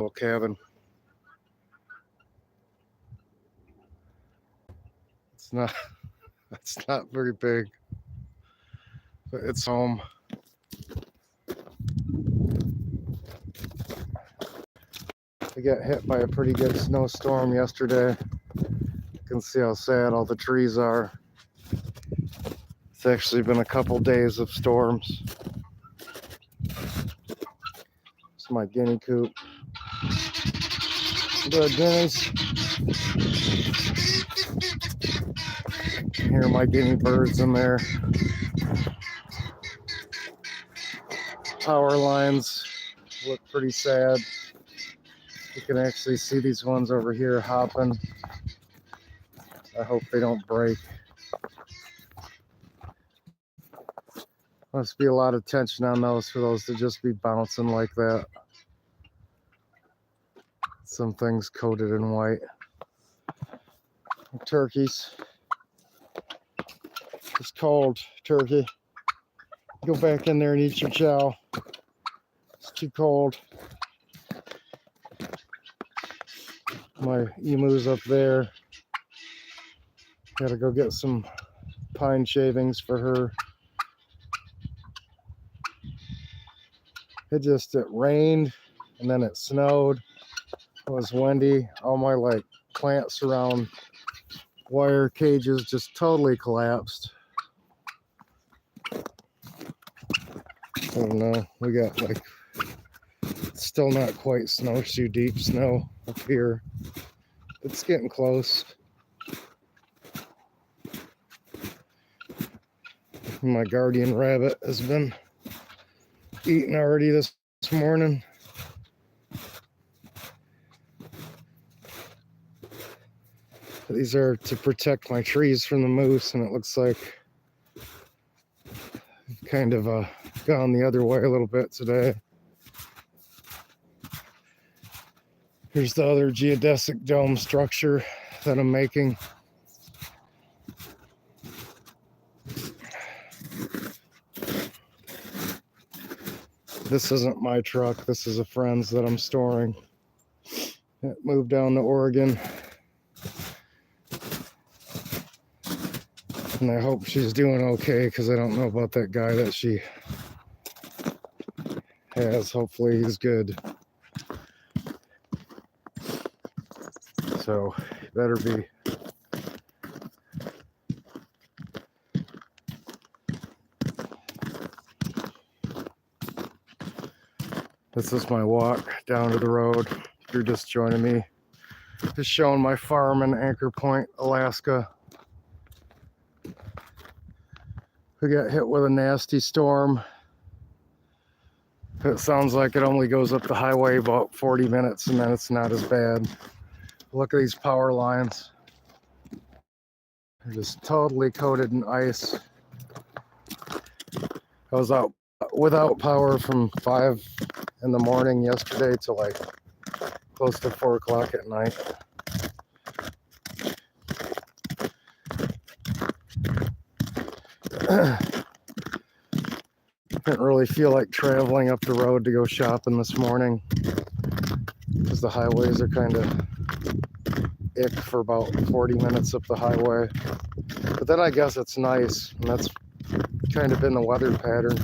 little cabin. It's not it's not very big, but it's home. We got hit by a pretty good snowstorm yesterday. You can see how sad all the trees are. It's actually been a couple days of storms. It's my guinea coop. Good guineas. Hear my guinea birds in there. Power lines look pretty sad. You can actually see these ones over here hopping. I hope they don't break. Must be a lot of tension on those for those to just be bouncing like that. Some things coated in white. Turkeys. It's cold, turkey. Go back in there and eat your chow. It's too cold. My emu's up there. Gotta go get some pine shavings for her. It rained and then it snowed. It was windy. All my plant surround wire cages just totally collapsed. Oh no, we got still not quite snowshoe deep snow up here. It's getting close. My guardian rabbit has been eating already this morning. These are to protect my trees from the moose, and it looks like I've kind of gone the other way a little bit today. Here's the other geodesic dome structure that I'm making. This isn't my truck. This is a friend's that I'm storing. It moved down to Oregon. And I hope she's doing okay, because I don't know about that guy that she has. Hopefully he's good. So, better be. This is my walk down to the road. If you're just joining me, just showing my farm in Anchor Point, Alaska. We got hit with a nasty storm. It sounds like it only goes up the highway about 40 minutes and then it's not as bad. Look at these power lines. They're just totally coated in ice. I was out without power from 5 in the morning yesterday to close to 4 o'clock at night. Didn't really feel like traveling up the road to go shopping this morning, because the highways are kind of ick for about 40 minutes up the highway. But then I guess it's nice, and that's kind of been the weather pattern.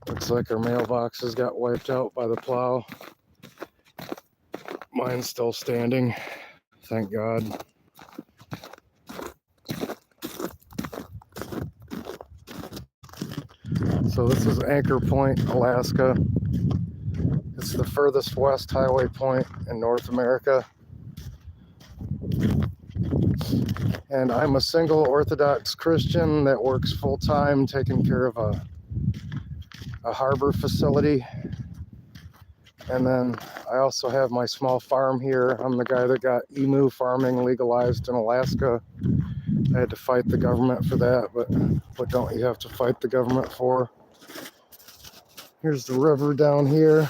Looks like our mailboxes got wiped out by the plow. Mine's still standing, thank God. So this is Anchor Point, Alaska. It's the furthest west highway point in North America. And I'm a single Orthodox Christian that works full-time taking care of a harbor facility. And then I also have my small farm here. I'm the guy that got emu farming legalized in Alaska. I had to fight the government for that, but what don't you have to fight the government for? Here's the river down here.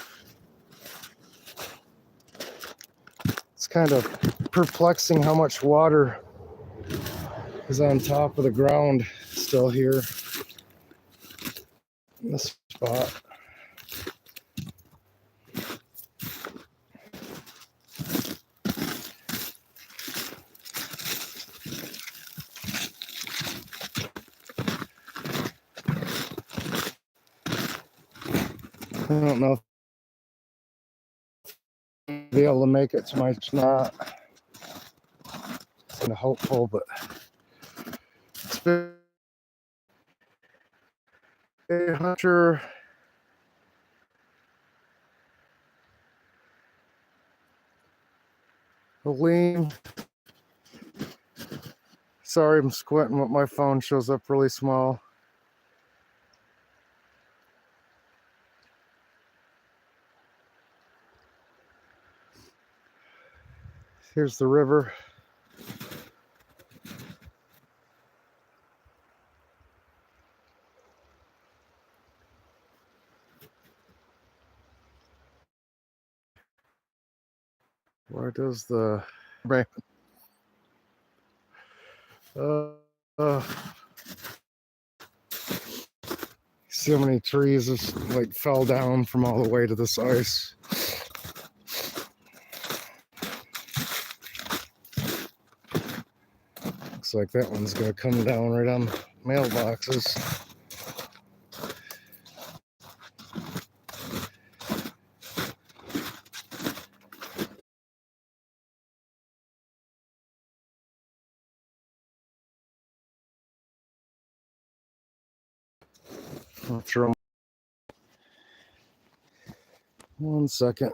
It's kind of perplexing how much water is on top of the ground still here. This spot. I don't know if I'll be able to make it to my knot. It's kind of hopeful, but it's been a hunter. Lean. Sorry, I'm squinting, but my phone shows up really small. Here's the river. Where does the see how many trees just like fell down from all the way to this ice. Looks like that one's gonna come down right on mailboxes. I'll throw 1 second.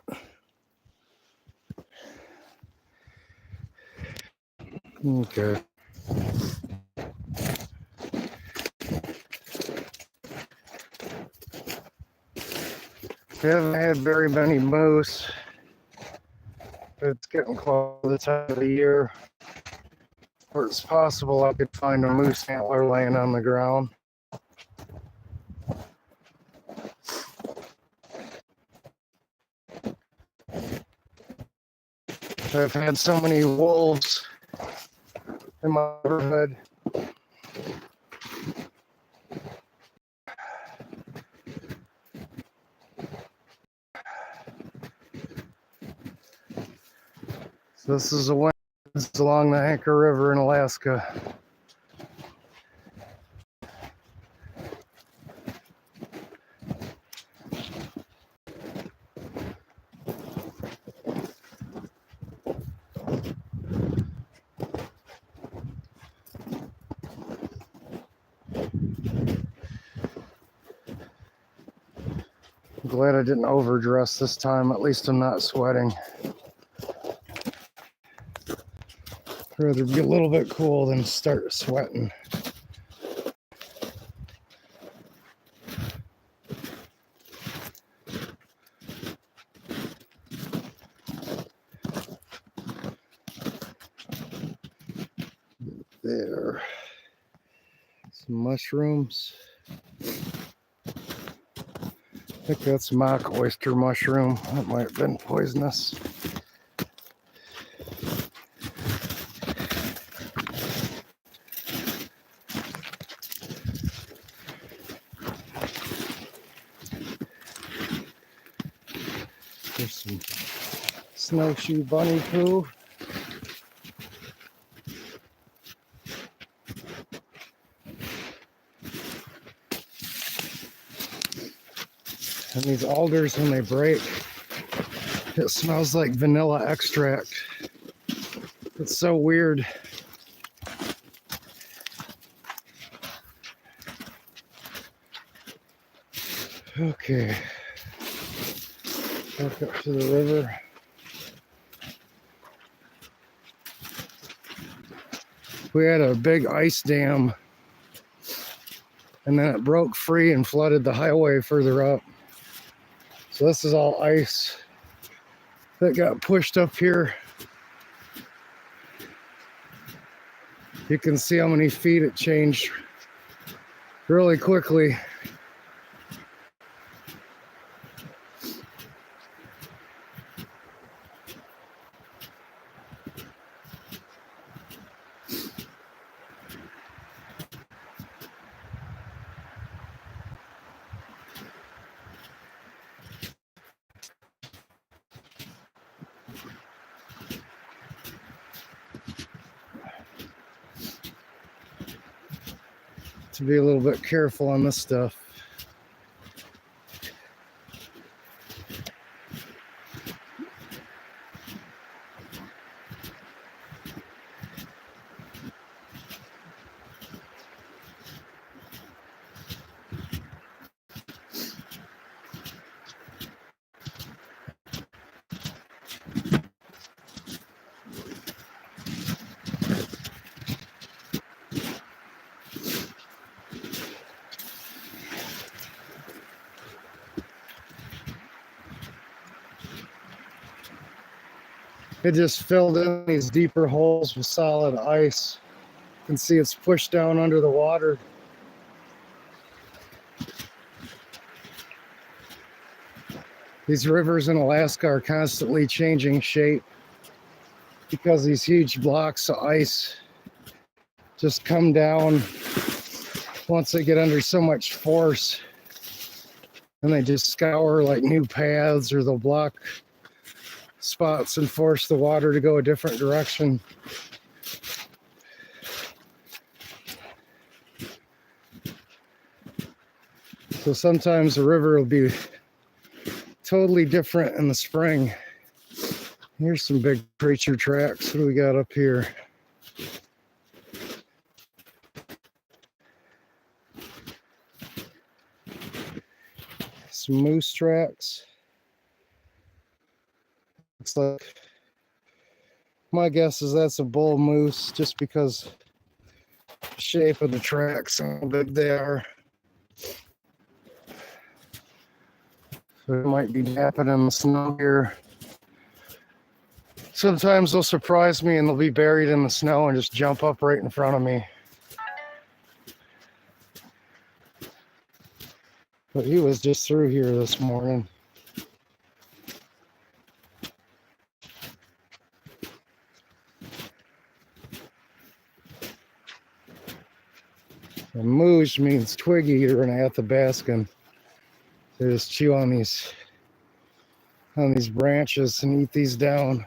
Okay. We haven't had very many moose. It's getting close to the time of the year where it's possible I could find a moose antler laying on the ground. I've had so many wolves in my neighborhood. So this is a win along the Anchor River in Alaska. I'm glad I didn't overdress this time. At least I'm not sweating. I'd rather be a little bit cool than start sweating. There. Some mushrooms. I think that's mock oyster mushroom. That might have been poisonous. There's some snowshoe bunny poo. And these alders, when they break, it smells like vanilla extract. It's so weird. Okay. Back up to the river. We had a big ice dam, and then it broke free and flooded the highway further up. So this is all ice that got pushed up here. You can see how many feet it changed really quickly. to be a little bit careful on this stuff. It just filled in these deeper holes with solid ice. You can see it's pushed down under the water. These rivers in Alaska are constantly changing shape because these huge blocks of ice just come down once they get under so much force, and they just scour like new paths, or they'll block spots and force the water to go a different direction. So sometimes the river will be totally different in the spring. Here's some big creature tracks. What do we got up here? Some moose tracks. Looks like, my guess is that's a bull moose, just because the shape of the tracks and how big they are. So it might be napping in the snow here. Sometimes they'll surprise me and they'll be buried in the snow and just jump up right in front of me. But he was just through here this morning. And moosh means twig eater in Athabascan. They just chew on these branches and eat these down.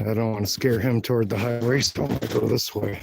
I don't want to scare him toward the highway, so I'm going to go this way.